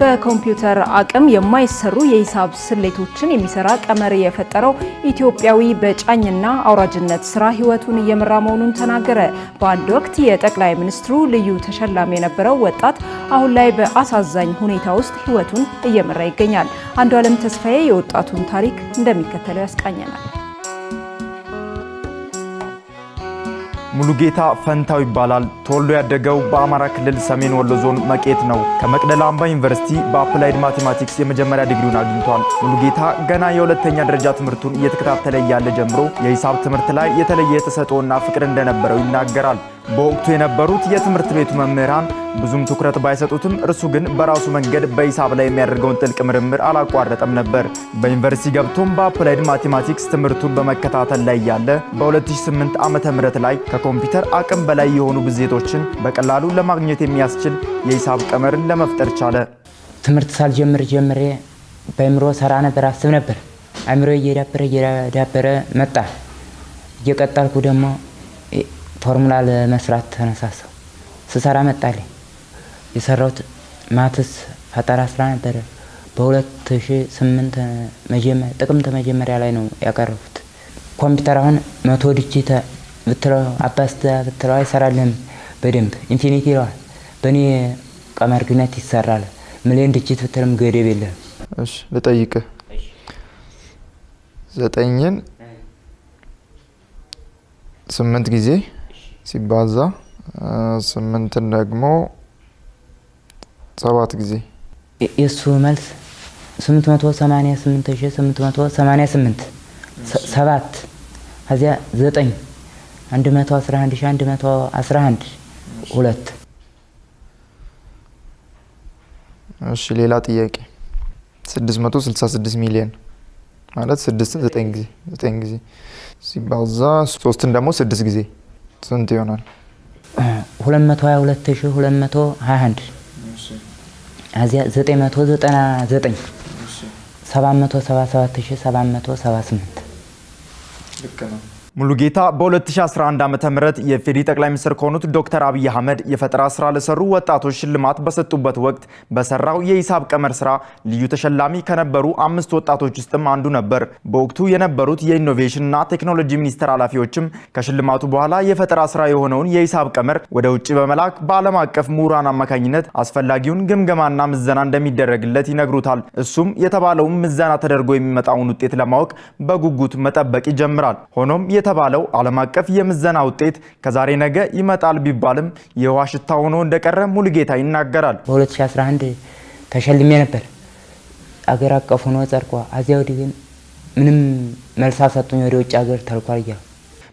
በኮምፒውተር አቅም የማይሰሩ የሂሳብ ስሌቶችን የሚሰራ ቀመር የፈጠረው ኢትዮጵያዊ በጫኝና አውራጅነት ስራ ህይወቱን እየመራ መሆኑን ተናገረ። በአንድ ወቅት የጠቅላይ ሚኒስትሩ ልዩ ተሸላሚ የነበረው ወጣት አሁን ላይ በአሳዛኝ ሁኔታ ውስጥ ህይወቱን እየመራ ይገኛል። አንዱዓለም ተስፋዬ የወጣቱን ታሪክ እንደሚከተለው ያስቃኘናል። ሙሉጌታ ፈንታው ይባላል። ተወልዶ ያደገው በአማራ ክልል ሰሜን ወሎ ዞን መቄት ነው። ከመቅደላ አምባ ዩኒቨርሲቲ በአፕላይድ ማቴማቲክስ የመጀመሪያ ዲግሪውን አግኝቷል። ሙሉጌታ ገና የሁለተኛ ደረጃ ትምህርቱን እየተከታተለ ያለ ጀምሮ የሂሳብ ትምህርት ላይ የተለየ ተሰጥኦና ፍቅር እንደነበረው ይናገራል። በወቅቱ የነበሩት የትምህርት ቤቱ መምህራን ብዙም ትኩረት ባይሰጡትም እርሱ ግን በራሱ መንገድ በሂሳብ ላይ የሚያደርገውን ጥልቅ ምርምር አላቋረጠም ነበር። በዩኒቨርሲቲ ገብቶም በአፕላይድ ማቴማቲክስ ትምህርቱን በመከታተል ላይ ያለ በ2008 ዓመተ ምህረት ላይ ከኮምፒውተር አቅም በላይ የሆኑ ብዜቶችን በቀላሉ ለማግኘት የሚያስችል የሂሳብ ቀመርን ለመፍጠር ቻለ። ትምህርት ሳልጀምር ጀምሬ በአእምሮ ሰራ ነበር፣ አስብ ነበር። አእምሮ እየዳበረ መጣ። እየቀጠልኩ ደግሞ ፎርሙላ ለመስራት ተነሳሳው። ስሰራ መጣልኝ። የሰራሁት ማትስ ፈጠራ ስራ ነበር። በ2008 ጥቅምት መጀመሪያ ላይ ነው ያቀረቡት። ኮምፒውተር አሁን 100 ዲጂት ብትለው አባስታ ብትለው አይሰራልም በደንብ ኢንፊኒቲ ይለዋል። በእኔ ቀመር ግነት ይሰራል። ሚሊዮን ዲጂት ብትልም ገደብ የለም። እሺ ልጠይቅህ። 9ን 8 ጊዜ ሲባዛ 8ን ደግሞ 7 ጊዜ የሱ መልስ 888888 7 ከዚያ 9 111111 2 እሺ ሌላ ጥያቄ 666 ሚሊዮን ማለት 6ን 9 ጊዜ ሲባዛ 3ን ደግሞ 6 ጊዜ ስንት ይሆናል? 222221 አዚያ 999 777778 ልክ ነው። ሙሉጌታ በ2011 ዓመተ ምህረት የፌዲ ጠቅላይ ሚኒስትር ከሆኑት ዶክተር አብይ አህመድ የፈጠራ ስራ ለሰሩ ወጣቶች ሽልማት በሰጡበት ወቅት በሰራው የሂሳብ ቀመር ስራ ልዩ ተሸላሚ ከነበሩ 5 ወጣቶች ውስጥም አንዱ ነበር። በወቅቱ የነበሩት የኢኖቬሽንና ቴክኖሎጂ ሚኒስቴር ኃላፊዎችም ከሽልማቱ በኋላ የፈጠራ ስራ የሆነውን የሂሳብ ቀመር ወደ ውጪ በመላክ በዓለም አቀፍ ምሁራን አማካኝነት አስፈላጊውን ግምገማና ምዘና እንደሚደረግለት ይነግሩታል። እሱም የተባለውን ምዘና ተደርጎ የሚመጣውን ውጤት ለማወቅ በጉጉት መጠበቅ ይጀምራል። ሆኖም የተባለው ዓለም አቀፍ የምዘና ውጤት ከዛሬ ነገ ይመጣል ቢባልም የውሃ ሽታ ሆኖ እንደቀረ ሙሉጌታ ይናገራል። በ2011 ተሸልሜ ነበር። አገር አቀፍ ሆኖ ጸድቋ። አዚያ ወዲህ ግን ምንም መልስ አልሰጡኝ። ወደ ውጭ ሀገር ተልኳል እያሉ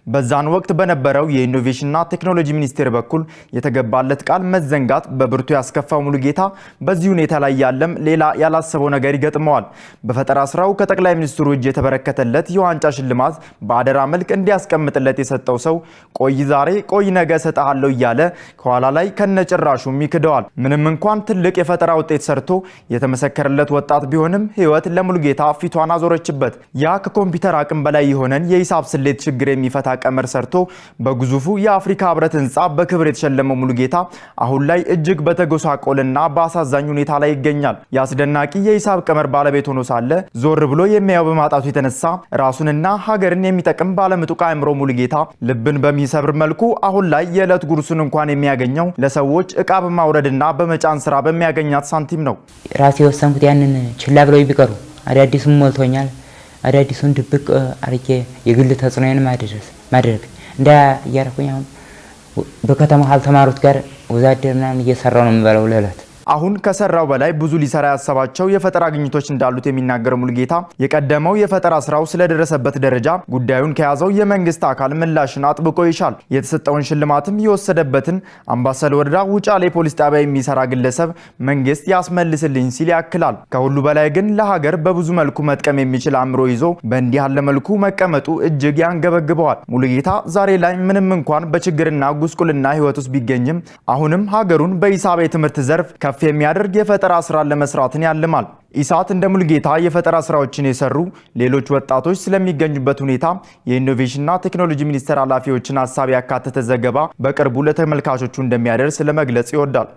በዛን ወቅት በነበረው የኢኖቬሽንና ቴክኖሎጂ ሚኒስቴር በኩል የተገባለት ቃል መዘንጋት በብርቱ ያስከፋው ሙሉጌታ በዚህ ሁኔታ ላይ ያለም ሌላ ያላሰበው ነገር ይገጥመዋል። በፈጠራ ስራው ከጠቅላይ ሚኒስትሩ እጅ የተበረከተለት የዋንጫ ሽልማት በአደራ መልክ እንዲያስቀምጥለት የሰጠው ሰው ቆይ ዛሬ ቆይ ነገ ሰጣለው እያለ ከኋላ ላይ ከነጭራሹም ይክደዋል። ምንም እንኳን ትልቅ የፈጠራ ውጤት ሰርቶ የተመሰከረለት ወጣት ቢሆንም ህይወት ለሙሉጌታ ፊቷን አዞረችበት። ያ ከኮምፒውተር አቅም በላይ የሆነን የሂሳብ ስሌት ችግር የሚፈታ ቀመር ሰርቶ በግዙፉ የአፍሪካ ህብረት ህንጻ በክብር የተሸለመው ሙሉጌታ አሁን ላይ እጅግ በተጎሳቆለና በአሳዛኝ ሁኔታ ላይ ይገኛል። ያስደናቂ የሂሳብ ቀመር ባለቤት ሆኖ ሳለ ዞር ብሎ የሚያየው በማጣቱ የተነሳ ራሱንና ሀገርን የሚጠቅም ባለምጡቅ አእምሮ ሙሉጌታ ልብን በሚሰብር መልኩ አሁን ላይ የዕለት ጉርሱን እንኳን የሚያገኘው ለሰዎች እቃ በማውረድና በመጫን ስራ በሚያገኛት ሳንቲም ነው። ራሴ ወሰንኩት ያንን ችላ ብለው ቢቀሩ አዳዲስም ሞልቶኛል። አዳዲሱን ድብቅ አርቄ የግል ተጽዕኖን ማድረግ እንዳ ያረኩኝ። አሁን በከተማው አልተማሩት ጋር ወዛደርና እየሰራው ነው የምበለው ለለት። አሁን ከሰራው በላይ ብዙ ሊሰራ ያሰባቸው የፈጠራ ግኝቶች እንዳሉት የሚናገረው ሙሉጌታ የቀደመው የፈጠራ ስራው ስለደረሰበት ደረጃ ጉዳዩን ከያዘው የመንግስት አካል ምላሽን አጥብቆ ይሻል። የተሰጠውን ሽልማትም የወሰደበትን አምባሰል ወረዳ ውጫሌ ፖሊስ ጣቢያ የሚሰራ ግለሰብ መንግስት ያስመልስልኝ ሲል ያክላል። ከሁሉ በላይ ግን ለሀገር በብዙ መልኩ መጥቀም የሚችል አእምሮ ይዞ በእንዲህ ያለ መልኩ መቀመጡ እጅግ ያንገበግበዋል። ሙሉጌታ ዛሬ ላይ ምንም እንኳን በችግርና ጉስቁልና ህይወት ውስጥ ቢገኝም አሁንም ሀገሩን በሂሳብ የትምህርት ዘርፍ ከፍ የሚያደርግ የፈጠራ ስራ ለመስራትን ያልማል። ኢሳት እንደ ሙሉጌታ የፈጠራ ስራዎችን የሰሩ ሌሎች ወጣቶች ስለሚገኙበት ሁኔታ የኢኖቬሽንና ቴክኖሎጂ ሚኒስቴር ኃላፊዎችን ሐሳብ ያካተተ ዘገባ በቅርቡ ለተመልካቾቹ እንደሚያደርስ ለመግለጽ ይወዳል።